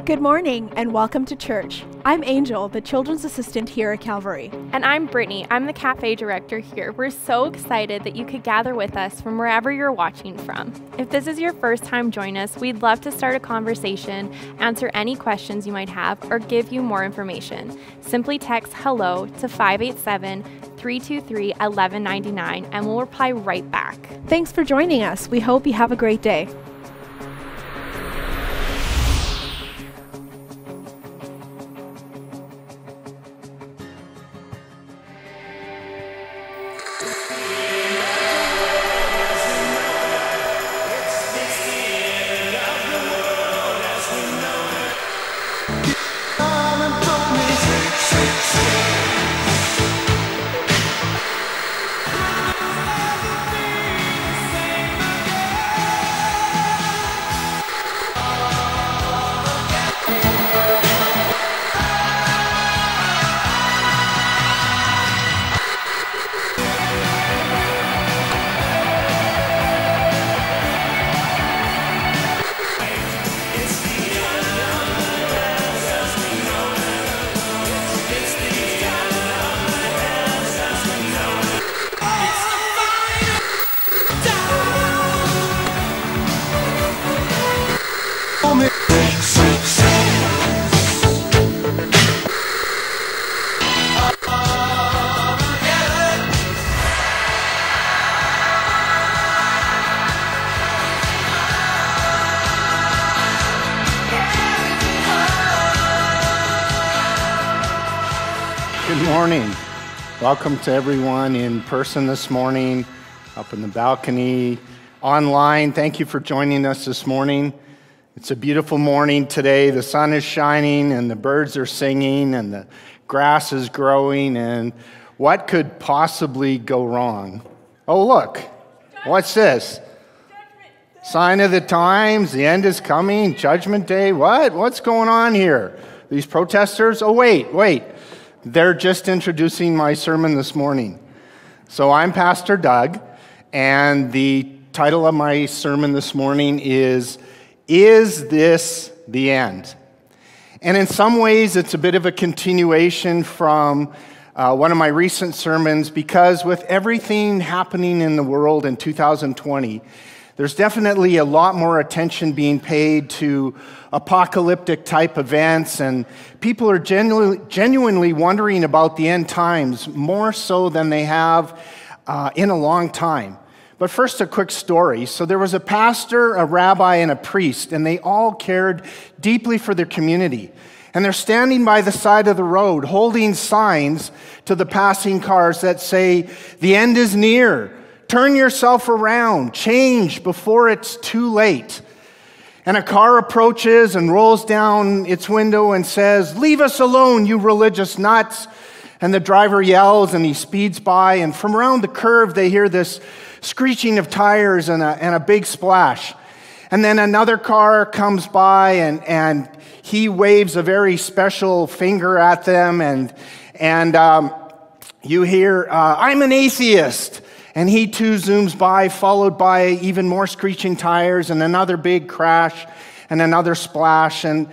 Good morning and welcome to church. I'm Angel, the children's assistant here at Calvary. And I'm Brittany. I'm the cafe director here. We're so excited that you could gather with us from wherever you're watching from. If this is your first time joining us, we'd love to start a conversation, answer any questions you might have, or give you more information. Simply text HELLO to 587-323-1199 and we'll reply right back. Thanks for joining us. We hope you have a great day. Good morning. Welcome to everyone in person this morning, up in the balcony, online. Thank you for joining us this morning. It's a beautiful morning today. The sun is shining and the birds are singing and the grass is growing, and what could possibly go wrong? Oh, look. What's this? Sign of the times, the end is coming, Judgment Day. What? What's going on here? These protesters? Oh, wait. They're just introducing my sermon this morning. So I'm Pastor Doug, and the title of my sermon this morning is this the end? And in some ways, it's a bit of a continuation from one of my recent sermons, because with everything happening in the world in 2020, there's definitely a lot more attention being paid to apocalyptic type events, and people are genuinely wondering about the end times more so than they have in a long time. But first, a quick story. So there was a pastor, a rabbi, and a priest, and they all cared deeply for their community. And they're standing by the side of the road holding signs to the passing cars that say, "The end is near. Turn yourself around. Change before it's too late." And a car approaches and rolls down its window and says, "Leave us alone, you religious nuts." And the driver yells and he speeds by. And from around the curve, they hear this screeching of tires and a big splash. And then another car comes by and he waves a very special finger at them. And you hear, "I'm an atheist." And he too zooms by, followed by even more screeching tires and another big crash and another splash. And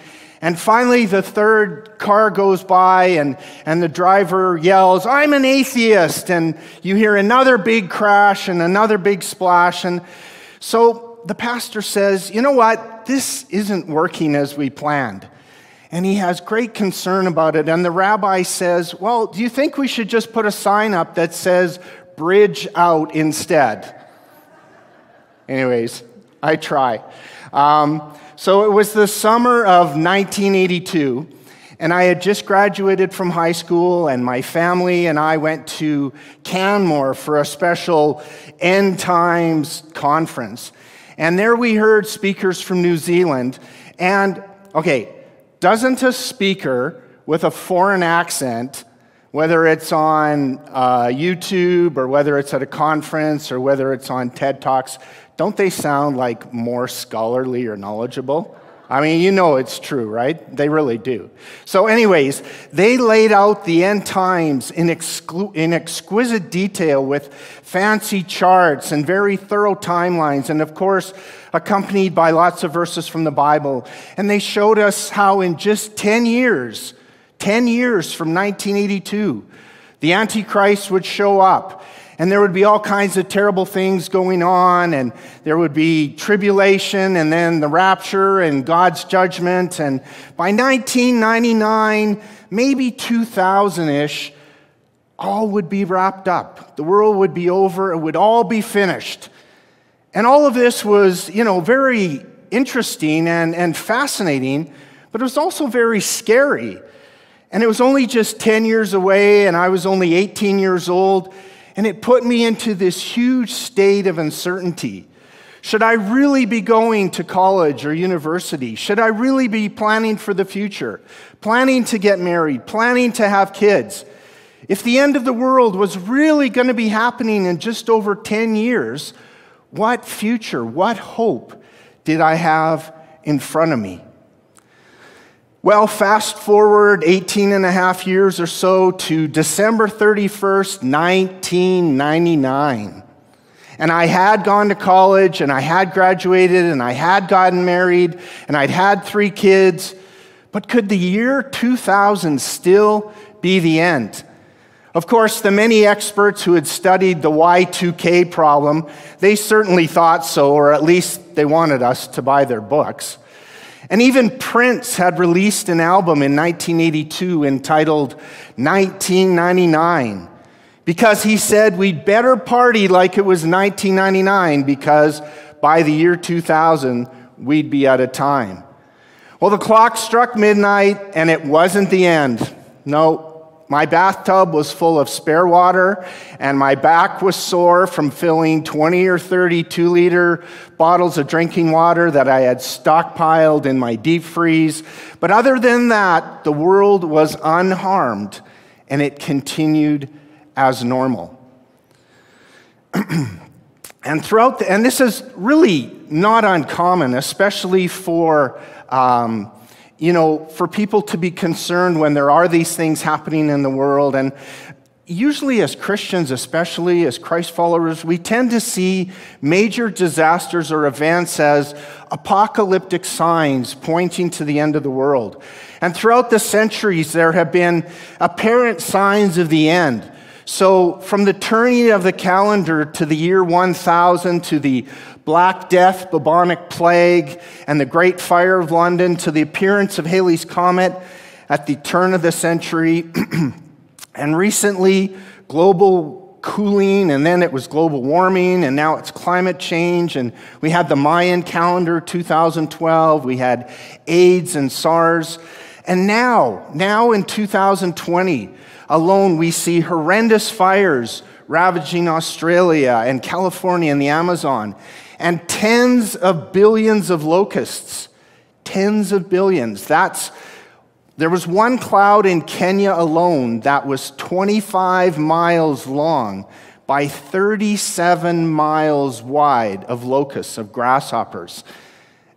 finally, the third car goes by and the driver yells, "I'm an atheist." And you hear another big crash and another big splash. And so the pastor says, "You know what? This isn't working as we planned." And he has great concern about it. And the rabbi says, "Well, do you think we should just put a sign up that says, 'Bridge out' instead?" Anyways, I try. So it was the summer of 1982, and I had just graduated from high school, and my family and I went to Canmore for a special End Times conference. And there we heard speakers from New Zealand. And, okay, doesn't a speaker with a foreign accent, whether it's on YouTube or whether it's at a conference or whether it's on TED Talks, don't they sound like more scholarly or knowledgeable? I mean, you know it's true, right? They really do. So anyways, they laid out the end times in exquisite detail with fancy charts and very thorough timelines, and of course, accompanied by lots of verses from the Bible. And they showed us how in just 10 years from 1982, the Antichrist would show up. And there would be all kinds of terrible things going on, and there would be tribulation, and then the rapture, and God's judgment. And by 1999, maybe 2000-ish, all would be wrapped up. The world would be over. It would all be finished. And all of this was, very interesting and fascinating, but it was also very scary. And it was only just 10 years away, and I was only 18 years old. And it put me into this huge state of uncertainty. Should I really be going to college or university? Should I really be planning for the future? Planning to get married? Planning to have kids? If the end of the world was really going to be happening in just over 10 years, what future, what hope did I have in front of me? Well, fast forward 18 and a half years or so to December 31st, 1999. And I had gone to college, and I had graduated, and I had gotten married, and I'd had 3 kids. But could the year 2000 still be the end? Of course, the many experts who had studied the Y2K problem, they certainly thought so, or at least they wanted us to buy their books. And even Prince had released an album in 1982 entitled 1999, because he said we'd better party like it was 1999, because by the year 2000, we'd be out of time. Well, the clock struck midnight, and it wasn't the end. No, my bathtub was full of spare water, and my back was sore from filling 20 or 30 2-liter bottles of drinking water that I had stockpiled in my deep freeze. But other than that, the world was unharmed, and it continued as normal. And this is really not uncommon, especially for for people to be concerned when there are these things happening in the world. And usually as Christians, especially as Christ followers, we tend to see major disasters or events as apocalyptic signs pointing to the end of the world. And throughout the centuries, there have been apparent signs of the end. So from the turning of the calendar to the year 1000, to the Black Death, bubonic plague, and the Great Fire of London, to the appearance of Halley's Comet at the turn of the century, and recently global cooling, and then it was global warming, and now it's climate change, and we had the Mayan calendar 2012, we had AIDS and SARS, and now in 2020 alone, we see horrendous fires ravaging Australia and California and the Amazon, and tens of billions of locusts. Tens of billions. There was one cloud in Kenya alone that was 25 miles long by 37 miles wide of locusts, of grasshoppers.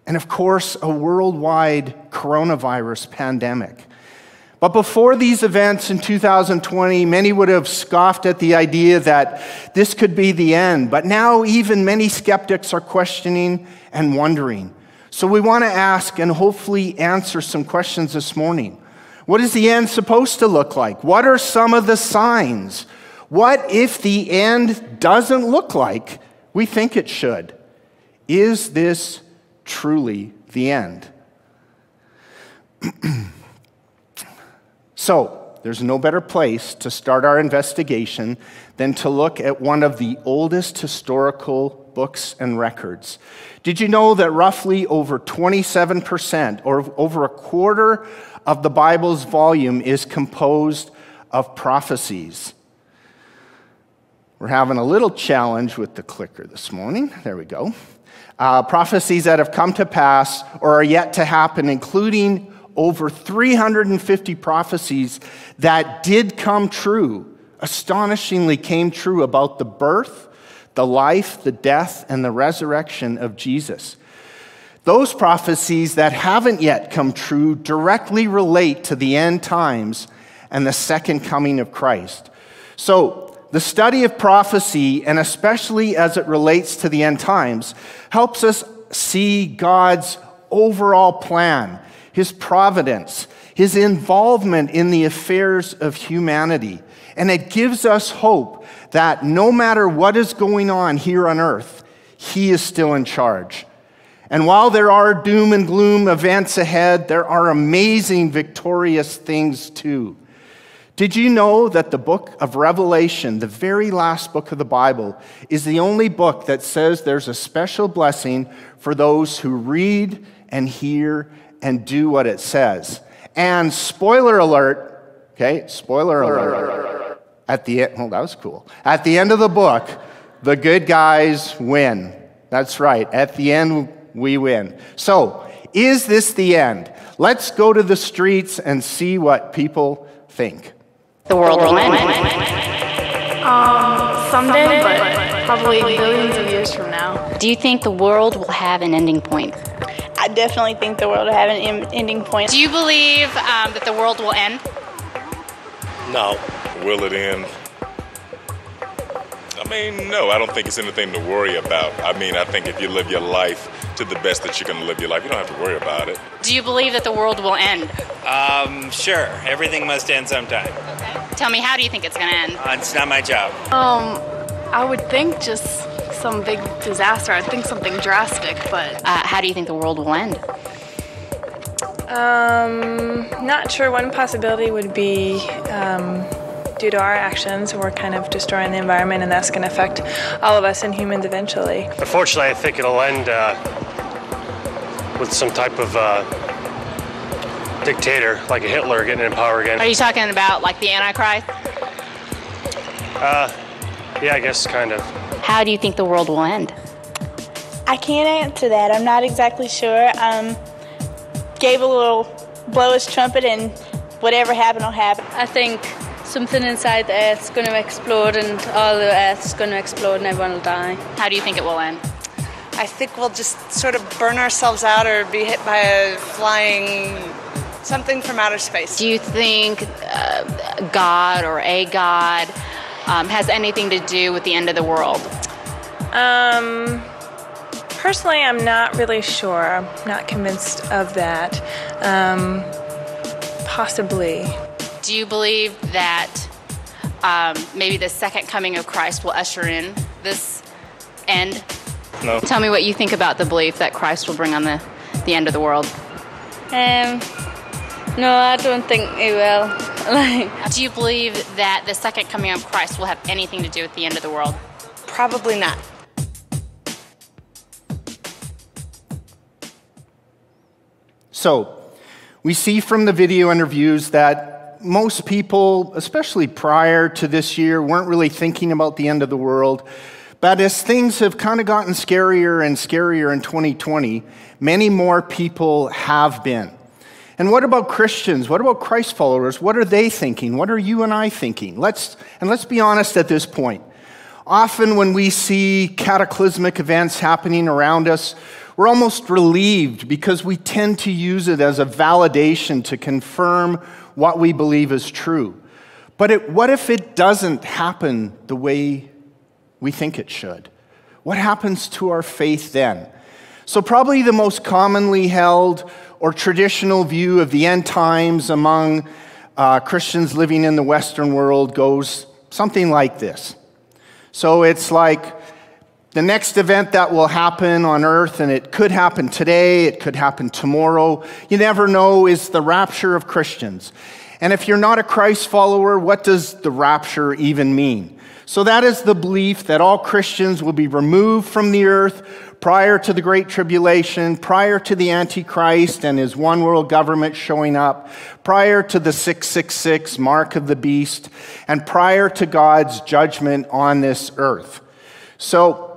And of course, a worldwide coronavirus pandemic. But before these events in 2020, many would have scoffed at the idea that this could be the end. But now even many skeptics are questioning and wondering. So we want to ask and hopefully answer some questions this morning. What is the end supposed to look like? What are some of the signs? What if the end doesn't look like we think it should? Is this truly the end? So, there's no better place to start our investigation than to look at one of the oldest historical books and records. Did you know that roughly over 27%, or over a quarter of the Bible's volume, is composed of prophecies? We're having a little challenge with the clicker this morning. There we go. Prophecies that have come to pass or are yet to happen, including over 350 prophecies that did come true, astonishingly came true about the birth, the life, the death, and the resurrection of Jesus. Those prophecies that haven't yet come true directly relate to the end times and the second coming of Christ. So, the study of prophecy, and especially as it relates to the end times, helps us see God's overall plan, his providence, his involvement in the affairs of humanity. And it gives us hope that no matter what is going on here on earth, he is still in charge. And while there are doom and gloom events ahead, there are amazing, victorious things too. Did you know that the book of Revelation, the very last book of the Bible, is the only book that says there's a special blessing for those who read and hear and do what it says? And spoiler alert, okay, spoiler alert, at the end, oh, that was cool. At the end of the book, the good guys win. That's right, at the end, we win. So, is this the end? Let's go to the streets and see what people think. The world will end. Someday, but probably billions of years from now. Do you think the world will have an ending point? I definitely think the world will have an ending point. Do you believe that the world will end? No. Will it end? I mean, no, I don't think it's anything to worry about. I mean, I think if you live your life to the best that you can live your life, you don't have to worry about it. Do you believe that the world will end? Sure. Everything must end sometime. Okay. Tell me, how do you think it's going to end? It's not my job. I would think just some big disaster. I think something drastic, but... How do you think the world will end? Not sure. One possibility would be due to our actions, we're kind of destroying the environment, and that's going to affect all of us and humans eventually. Unfortunately, I think it'll end with some type of dictator, like a Hitler, getting in power again. Are you talking about like the Antichrist? Yeah, I guess kind of. How do you think the world will end? I can't answer that. I'm not exactly sure. Gave a little blow his trumpet, and whatever happened will happen. I think something inside the Earth's going to explode, and all the Earth's going to explode, and everyone will die. How do you think it will end? I think we'll just sort of burn ourselves out or be hit by a flying something from outer space. Do you think God or a God has anything to do with the end of the world? Personally, I'm not really sure. I'm not convinced of that. Possibly. Do you believe that maybe the second coming of Christ will usher in this end? No. Tell me what you think about the belief that Christ will bring on the end of the world. No, I don't think it will. Do you believe that the second coming of Christ will have anything to do with the end of the world? Probably not. So, we see from the video interviews that most people, especially prior to this year, weren't really thinking about the end of the world. But as things have kind of gotten scarier and scarier in 2020, many more people have been. And what about Christians? What about Christ followers? What are they thinking? What are you and I thinking? Let's be honest at this point. Often when we see cataclysmic events happening around us, we're almost relieved because we tend to use it as a validation to confirm what we believe is true. But what if it doesn't happen the way we think it should? What happens to our faith then? So probably the most commonly held or traditional view of the end times among Christians living in the Western world goes something like this. So it's like the next event that will happen on earth, and it could happen today, it could happen tomorrow, you never know, is the rapture of Christians. And if you're not a Christ follower, what does the rapture even mean? So that is the belief that all Christians will be removed from the earth prior to the Great Tribulation, prior to the Antichrist and his one world government showing up, prior to the 666 mark of the beast, and prior to God's judgment on this earth. So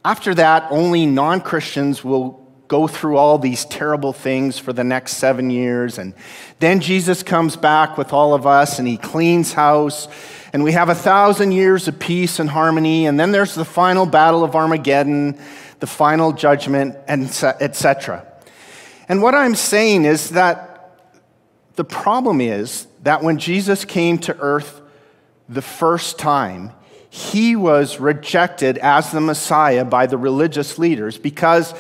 after that, only non-Christians will go through all these terrible things for the next 7 years. And then Jesus comes back with all of us and he cleans house. And we have 1,000 years of peace and harmony. And then there's the final battle of Armageddon. the final judgment, and etc. And what I'm saying is that the problem is that when Jesus came to earth the first time, he was rejected as the Messiah by the religious leaders because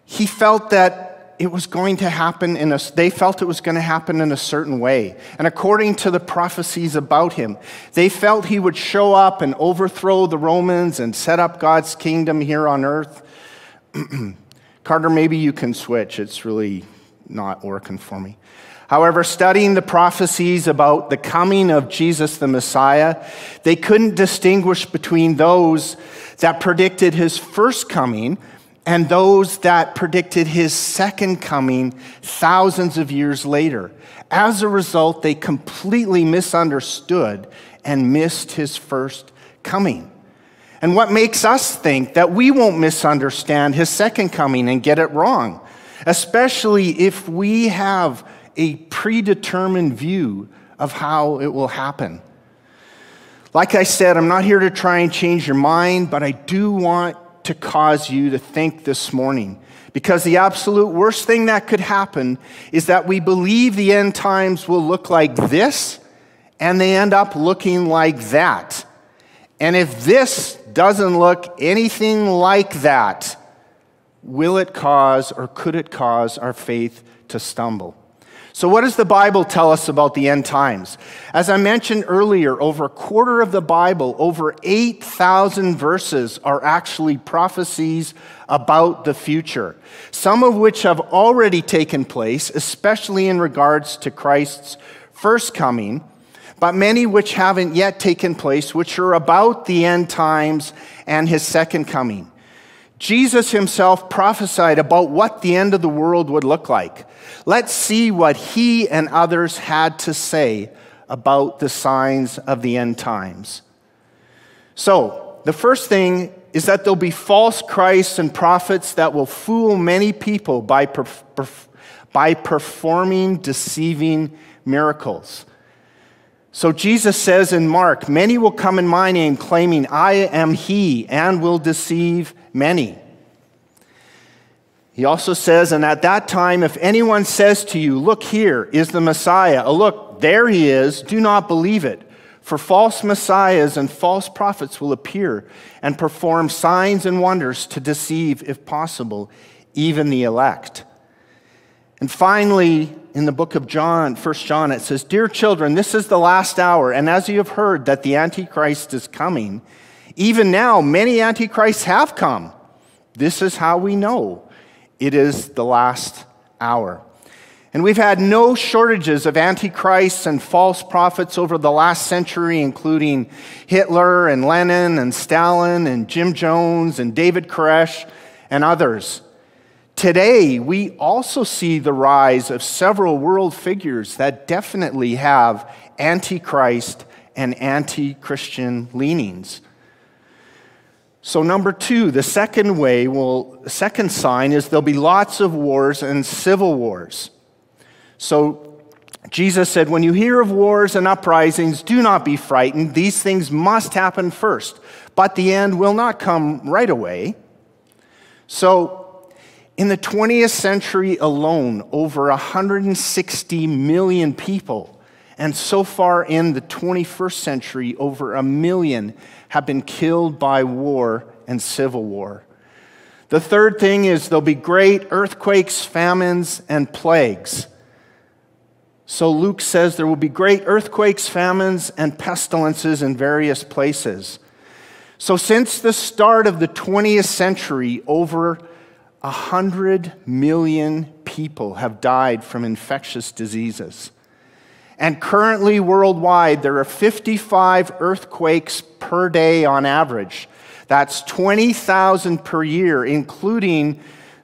he felt that it was going to happen they felt it was going to happen in a certain way. And according to the prophecies about him, they felt he would show up and overthrow the Romans and set up God's kingdom here on earth. Carter, maybe you can switch. It's really not working for me. However, studying the prophecies about the coming of Jesus the Messiah, they couldn't distinguish between those that predicted his first coming and those that predicted his second coming thousands of years later. As a result, they completely misunderstood and missed his first coming. And what makes us think that we won't misunderstand his second coming and get it wrong, especially if we have a predetermined view of how it will happen. Like I said, I'm not here to try and change your mind, but I do want to cause you to think this morning, because the absolute worst thing that could happen is that we believe the end times will look like this, and they end up looking like that. And if this doesn't look anything like that, will it cause or could it cause our faith to stumble? So what does the Bible tell us about the end times? As I mentioned earlier, over a quarter of the Bible, over 8,000 verses are actually prophecies about the future, some of which have already taken place, especially in regards to Christ's first coming, but many which haven't yet taken place, which are about the end times and his second coming. Jesus himself prophesied about what the end of the world would look like. Let's see what he and others had to say about the signs of the end times. So, the first thing is that there'll be false Christs and prophets that will fool many people by performing deceiving miracles. So Jesus says in Mark, "Many will come in my name claiming I am he and will deceive many." He also says, "And at that time, if anyone says to you, 'Look, here is the Messiah,' or 'Look, there he is,' do not believe it. For false messiahs and false prophets will appear and perform signs and wonders to deceive, if possible, even the elect." And finally, in the book of John, 1 John, it says, "Dear children, this is the last hour, and as you have heard that the Antichrist is coming, even now many Antichrists have come. This is how we know it is the last hour." And we've had no shortages of antichrists and false prophets over the last century, including Hitler and Lenin and Stalin and Jim Jones and David Koresh and others. Today, we also see the rise of several world figures that definitely have antichrist and anti-Christian leanings. So number two, the second sign is there'll be lots of wars and civil wars. So Jesus said, "When you hear of wars and uprisings, do not be frightened. These things must happen first, but the end will not come right away." So in the 20th century alone, over 160 million people, and so far in the 21st century, over 1 million have been killed by war and civil war. The third thing is there'll be great earthquakes, famines, and plagues. So Luke says there will be great earthquakes, famines, and pestilences in various places. So since the start of the 20th century, over 100 million people have died from infectious diseases. And currently worldwide, there are 55 earthquakes per day on average. That's 20,000 per year, including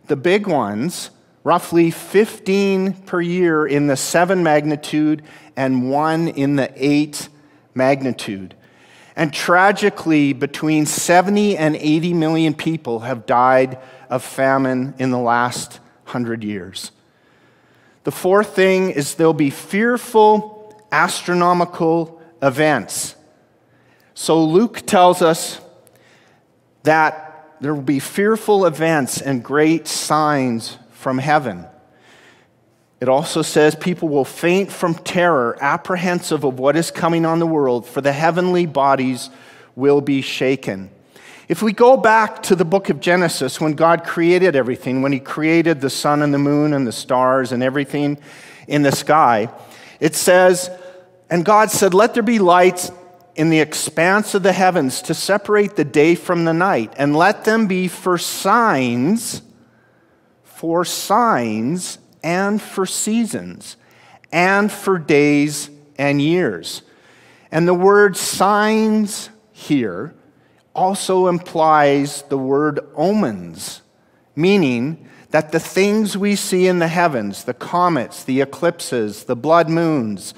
the big ones, roughly 15 per year in the 7 magnitude and 1 in the 8 magnitude. And tragically, between 70 and 80 million people have died of famine in the last 100 years. The fourth thing is there'll be fearful astronomical events. So Luke tells us that there will be fearful events and great signs from heaven. It also says people will faint from terror, apprehensive of what is coming on the world, for the heavenly bodies will be shaken. If we go back to the book of Genesis, when God created everything, when he created the sun and the moon and the stars and everything in the sky, it says, and God said, let there be lights in the expanse of the heavens to separate the day from the night, and let them be for signs and for seasons, and for days and years. And the word signs here also implies the word omens, meaning that the things we see in the heavens, the comets, the eclipses, the blood moons,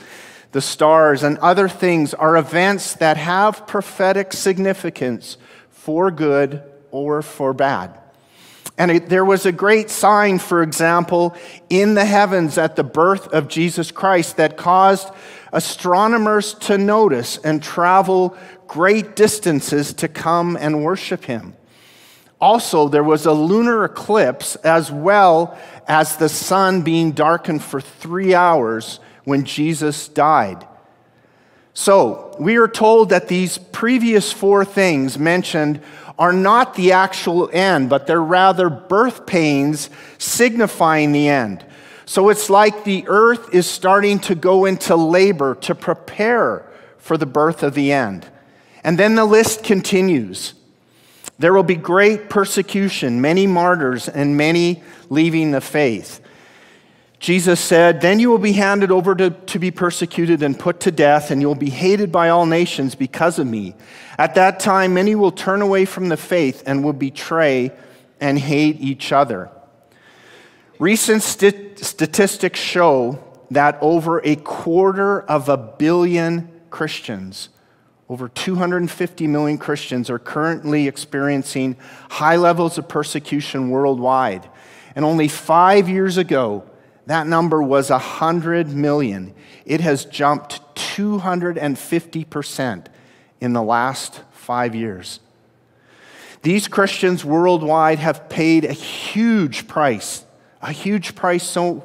the stars, and other things are events that have prophetic significance for good or for bad. And there was a great sign, for example, in the heavens at the birth of Jesus Christ that caused astronomers to notice and travel great distances to come and worship him. Also, there was a lunar eclipse as well as the sun being darkened for 3 hours when Jesus died. So, we are told that these previous 4 things mentioned are not the actual end, but they're rather birth pains signifying the end. So it's like the earth is starting to go into labor to prepare for the birth of the end. And then the list continues. There will be great persecution, many martyrs, and many leaving the faith. Jesus said, then you will be handed over to be persecuted and put to death, and you will be hated by all nations because of me. At that time, many will turn away from the faith and will betray and hate each other. Recent statistics show that over 250 million Christians, over 250 million Christians are currently experiencing high levels of persecution worldwide. And only 5 years ago, that number was 100 million. It has jumped 250% in the last 5 years. These Christians worldwide have paid a huge price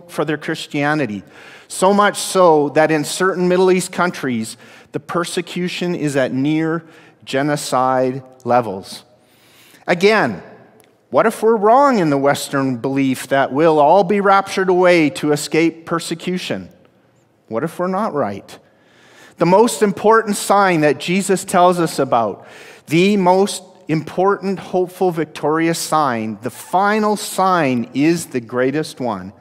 for their Christianity. So much so that in certain Middle East countries, the persecution is at near genocide levels. Again, what if we're wrong in the Western belief that we'll all be raptured away to escape persecution? What if we're not right? The most important sign that Jesus tells us about, the most important, hopeful, victorious sign, the final sign is the greatest one.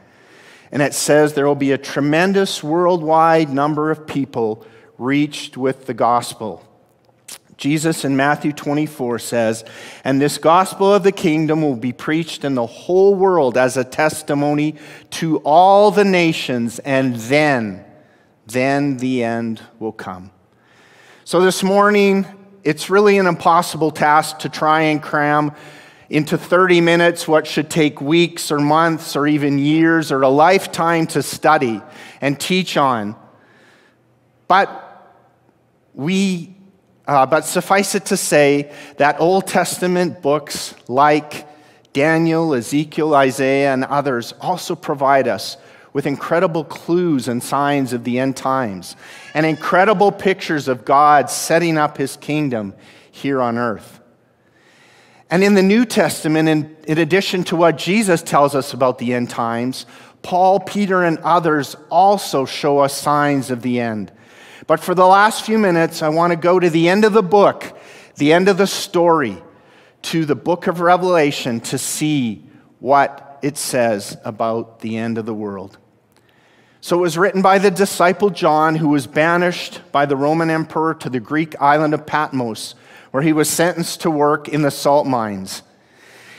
And it says there will be a tremendous worldwide number of people reached with the gospel. Jesus in Matthew 24 says, and this gospel of the kingdom will be preached in the whole world as a testimony to all the nations, and then the end will come. So this morning, it's really an impossible task to try and cram into 30 minutes what should take weeks or months or even years or a lifetime to study and teach on. But suffice it to say that Old Testament books like Daniel, Ezekiel, Isaiah, and others also provide us with incredible clues and signs of the end times and incredible pictures of God setting up his kingdom here on earth. And in the New Testament, in addition to what Jesus tells us about the end times, Paul, Peter, and others also show us signs of the end. But for the last few minutes, I want to go to the end of the book, the end of the story, to the book of Revelation to see what it says about the end of the world. So it was written by the disciple John, who was banished by the Roman emperor to the Greek island of Patmos, where he was sentenced to work in the salt mines.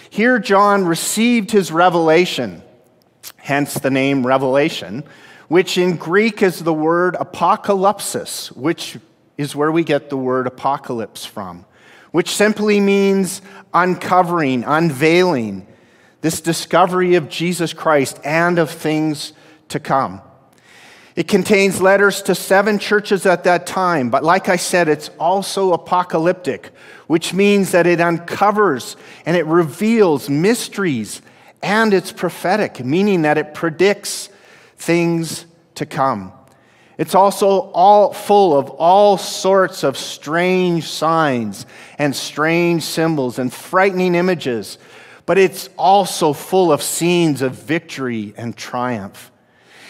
Here John received his revelation, hence the name Revelation, which in Greek is the word apocalypsis, which is where we get the word apocalypse from, which simply means uncovering, unveiling, this discovery of Jesus Christ and of things to come. It contains letters to 7 churches at that time, but like I said, it's also apocalyptic, which means that it uncovers and it reveals mysteries, and it's prophetic, meaning that it predicts things to come. It's also all full of all sorts of strange signs and strange symbols and frightening images, but it's also full of scenes of victory and triumph.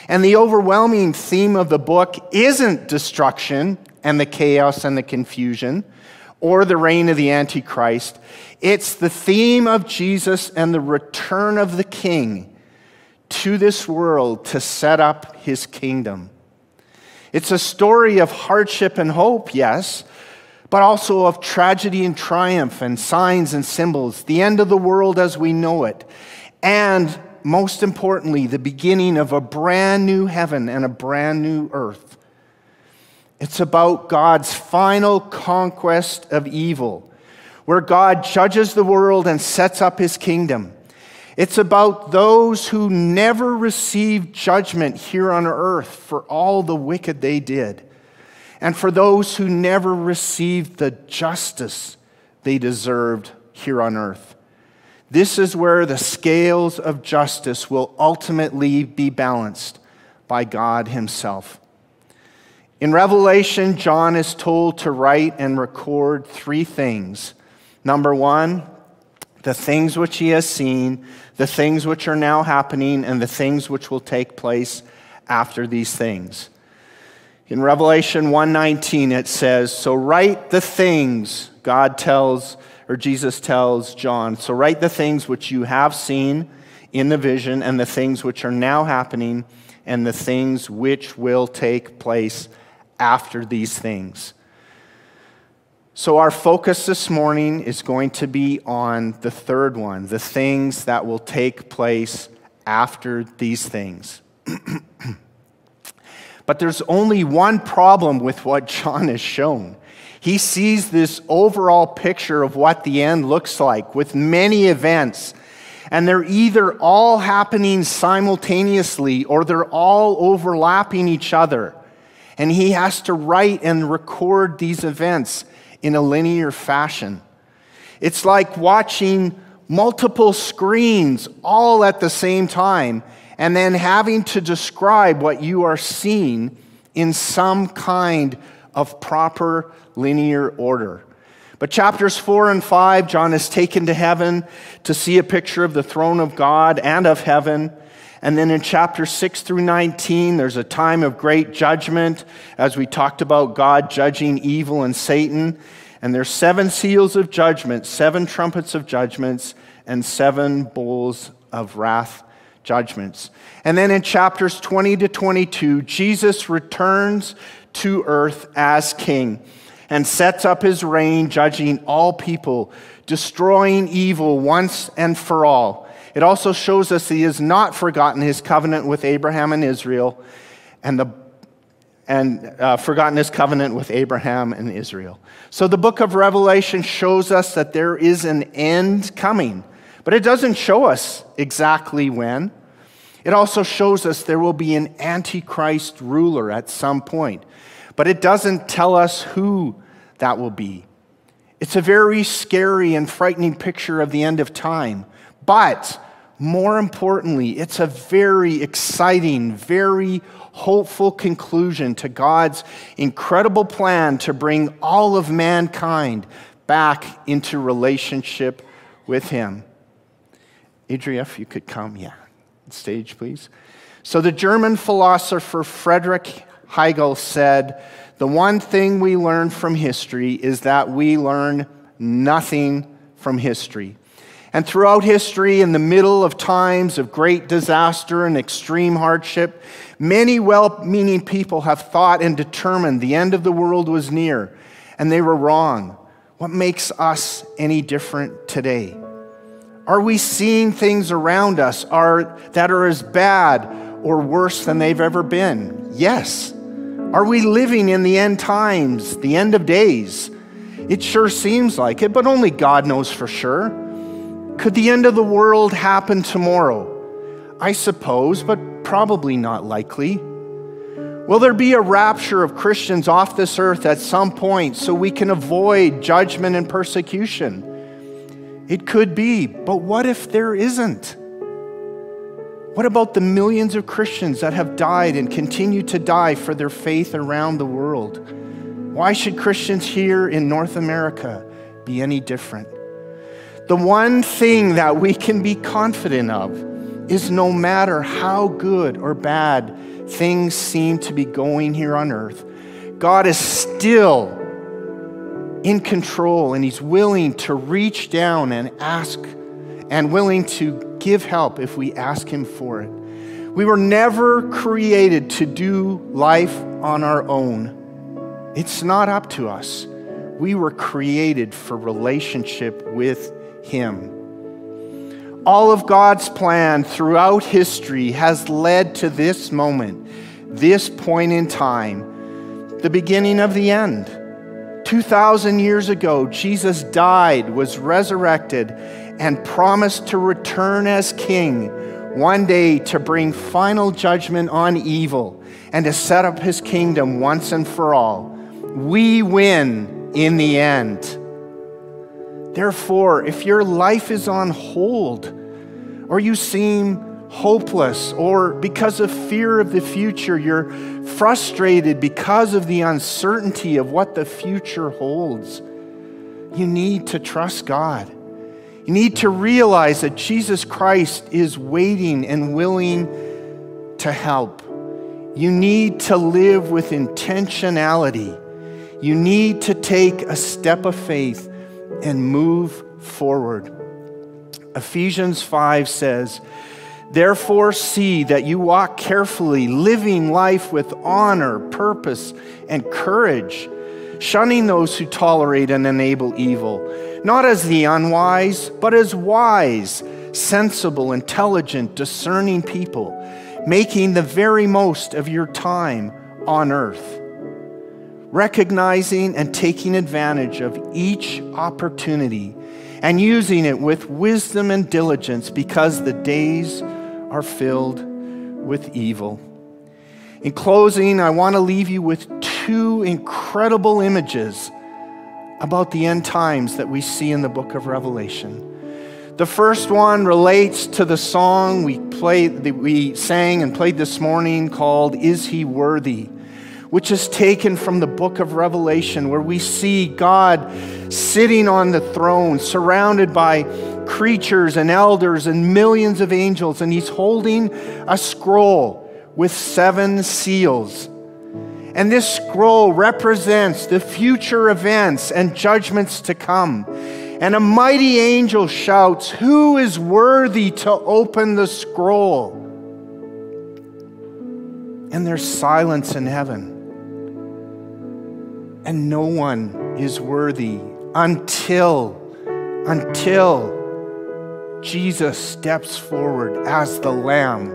And the overwhelming theme of the book isn't destruction and the chaos and the confusion or the reign of the Antichrist. It's the theme of Jesus and the return of the King to this world to set up his kingdom. It's a story of hardship and hope, yes, but also of tragedy and triumph and signs and symbols, the end of the world as we know it, and most importantly, the beginning of a brand new heaven and a brand new earth. It's about God's final conquest of evil, where God judges the world and sets up his kingdom. It's about those who never received judgment here on earth for all the wicked they did, and for those who never received the justice they deserved here on earth. This is where the scales of justice will ultimately be balanced by God himself. In Revelation, John is told to write and record 3 things. Number 1, the things which he has seen, the things which are now happening, and the things which will take place after these things. In Revelation 1:19, it says, "So write the things," Jesus tells John, "so write the things which you have seen in the vision, and the things which are now happening, and the things which will take place after these things." So our focus this morning is going to be on the third one, the things that will take place after these things. But there's only one problem with what John has shown. He sees this overall picture of what the end looks like with many events, and they're either all happening simultaneously or they're all overlapping each other. And he has to write and record these events in a linear fashion. It's like watching multiple screens all at the same time and then having to describe what you are seeing in some kind of proper linear order. But chapters 4 and 5, John is taken to heaven to see a picture of the throne of God and of heaven. And then in chapters 6 through 19, there's a time of great judgment, as we talked about God judging evil and Satan. And there's 7 seals of judgment, 7 trumpets of judgments, and 7 bowls of wrath judgments. And then in chapters 20 to 22, Jesus returns to earth as king and sets up his reign, judging all people, destroying evil once and for all. It also shows us he has not forgotten his covenant with Abraham and Israel, forgotten his covenant with Abraham and Israel. So the book of Revelation shows us that there is an end coming, but it doesn't show us exactly when. It also shows us there will be an Antichrist ruler at some point, but it doesn't tell us who that will be. It's a very scary and frightening picture of the end of time, but more importantly, it's a very exciting, very hopeful conclusion to God's incredible plan to bring all of mankind back into relationship with him. Adria, if you could come, stage, please. So the German philosopher Friedrich Hegel said, "The one thing we learn from history is that we learn nothing from history." And throughout history, in the middle of times of great disaster and extreme hardship, many well-meaning people have thought and determined the end of the world was near, and they were wrong. What makes us any different today? Are we seeing things around us that are as bad or worse than they've ever been? Yes. Are we living in the end times, the end of days? It sure seems like it, but only God knows for sure. Could the end of the world happen tomorrow? I suppose, but probably not likely. Will there be a rapture of Christians off this earth at some point so we can avoid judgment and persecution? It could be, but what if there isn't? What about the millions of Christians that have died and continue to die for their faith around the world? Why should Christians here in North America be any different? The one thing that we can be confident of is no matter how good or bad things seem to be going here on earth, God is still in control, and He's willing to reach down and ask, and willing to give help if we ask Him for it. We were never created to do life on our own. It's not up to us. We were created for relationship with Him. All of God's plan throughout history has led to this moment, this point in time, the beginning of the end. 2,000 years ago, Jesus died, was resurrected, and promised to return as King one day to bring final judgment on evil and to set up His kingdom once and for all. We win in the end. Therefore, if your life is on hold, or you seem hopeless, or because of fear of the future, you're frustrated because of the uncertainty of what the future holds, you need to trust God. You need to realize that Jesus Christ is waiting and willing to help. You need to live with intentionality. You need to take a step of faith and move forward. Ephesians 5 says, "Therefore see that you walk carefully, living life with honor, purpose, and courage, shunning those who tolerate and enable evil, not as the unwise, but as wise, sensible, intelligent, discerning people, making the very most of your time on earth, recognizing and taking advantage of each opportunity and using it with wisdom and diligence, because the days are filled with evil." In closing, I want to leave you with two incredible images about the end times that we see in the book of Revelation. The first one relates to the song we sang and played this morning called "Is He Worthy?", which is taken from the book of Revelation, where we see God sitting on the throne, surrounded by creatures and elders and millions of angels, and He's holding a scroll with 7 seals. And this scroll represents the future events and judgments to come. And a mighty angel shouts, "Who is worthy to open the scroll?" And there's silence in heaven. And no one is worthy until Jesus steps forward as the Lamb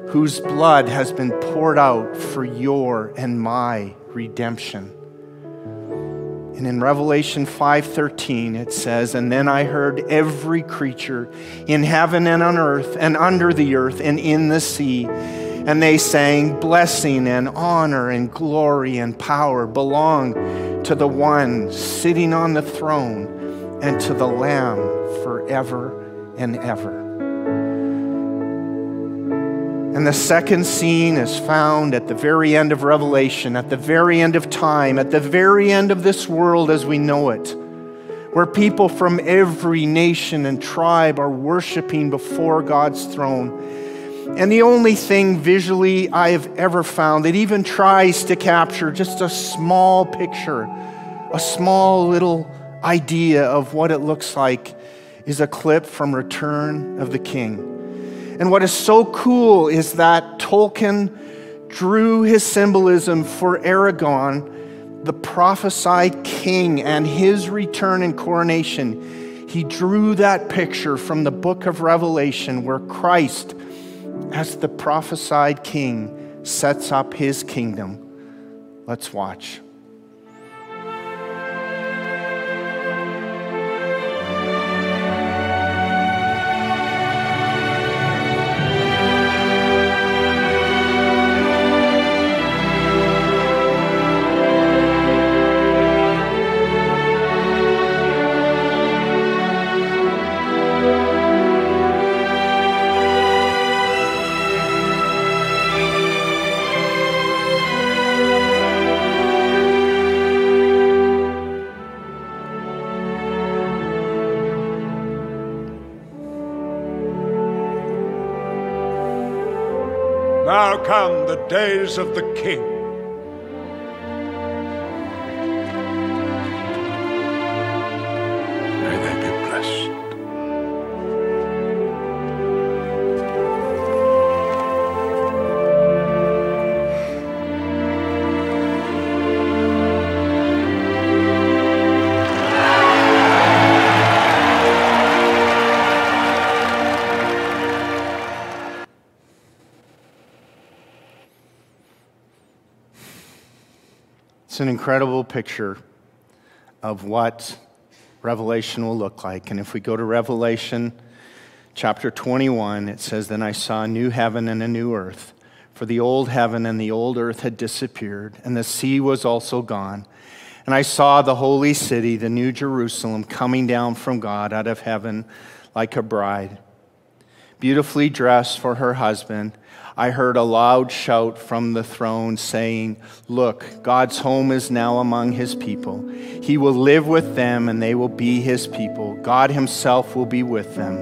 whose blood has been poured out for your and my redemption. And in Revelation 5:13 it says, "And then I heard every creature in heaven and on earth and under the earth and in the sea, and they sang, 'Blessing and honor and glory and power belong to the one sitting on the throne and to the Lamb forever and ever.'" And the second scene is found at the very end of Revelation, at the very end of time, at the very end of this world as we know it, where people from every nation and tribe are worshiping before God's throne. And the only thing visually I have ever found that even tries to capture just a small picture, a small little idea of what it looks like, is a clip from Return of the King. And what is so cool is that Tolkien drew his symbolism for Aragorn, the prophesied king, and his return and coronation. He drew that picture from the book of Revelation, where Christ, as the prophesied king, sets up his kingdom. Let's watch. Now come the days of the King. May they be blessed. It's an incredible picture of what Revelation will look like. And if we go to Revelation chapter 21, it says, "Then I saw a new heaven and a new earth, for the old heaven and the old earth had disappeared, and the sea was also gone. And I saw the holy city, the new Jerusalem, coming down from God out of heaven like a bride, beautifully dressed for her husband. I heard a loud shout from the throne saying, 'Look, God's home is now among his people. He will live with them and they will be his people. God himself will be with them.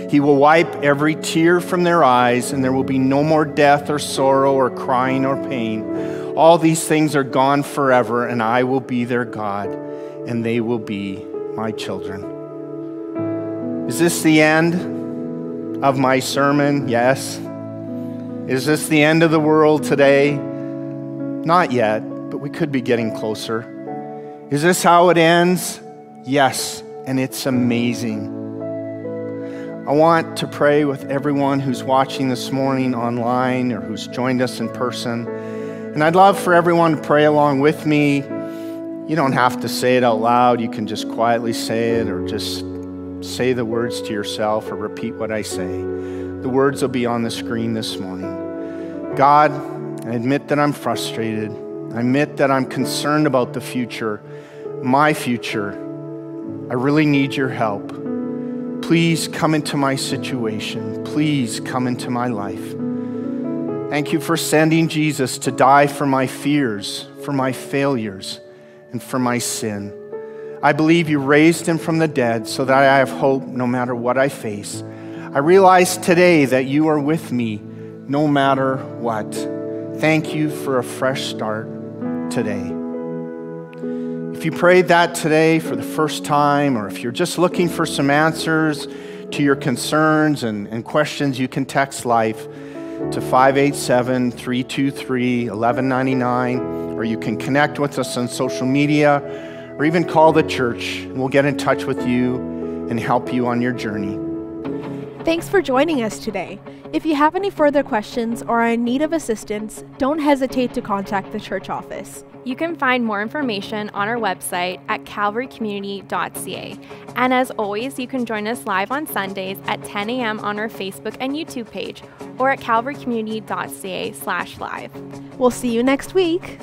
He will wipe every tear from their eyes, and there will be no more death or sorrow or crying or pain. All these things are gone forever, and I will be their God, and they will be my children.'" Is this the end of my sermon? Yes. Is this the end of the world today? Not yet, but we could be getting closer. Is this how it ends? Yes, and it's amazing. I want to pray with everyone who's watching this morning online or who's joined us in person. And I'd love for everyone to pray along with me. You don't have to say it out loud. You can just quietly say it, or just say the words to yourself, or repeat what I say. The words will be on the screen this morning. God, I admit that I'm frustrated. I admit that I'm concerned about the future, my future. I really need your help. Please come into my situation. Please come into my life. Thank you for sending Jesus to die for my fears, for my failures, and for my sin. I believe you raised him from the dead so that I have hope no matter what I face. I realize today that you are with me no matter what. Thank you for a fresh start today. If you prayed that today for the first time, or if you're just looking for some answers to your concerns and questions, you can text LIFE to 587-323-1199, or you can connect with us on social media, or even call the church, and we'll get in touch with you and help you on your journey. Thanks for joining us today. If you have any further questions or are in need of assistance, don't hesitate to contact the church office. You can find more information on our website at calvarycommunity.ca. And as always, you can join us live on Sundays at 10 a.m. on our Facebook and YouTube page, or at calvarycommunity.ca/live. We'll see you next week.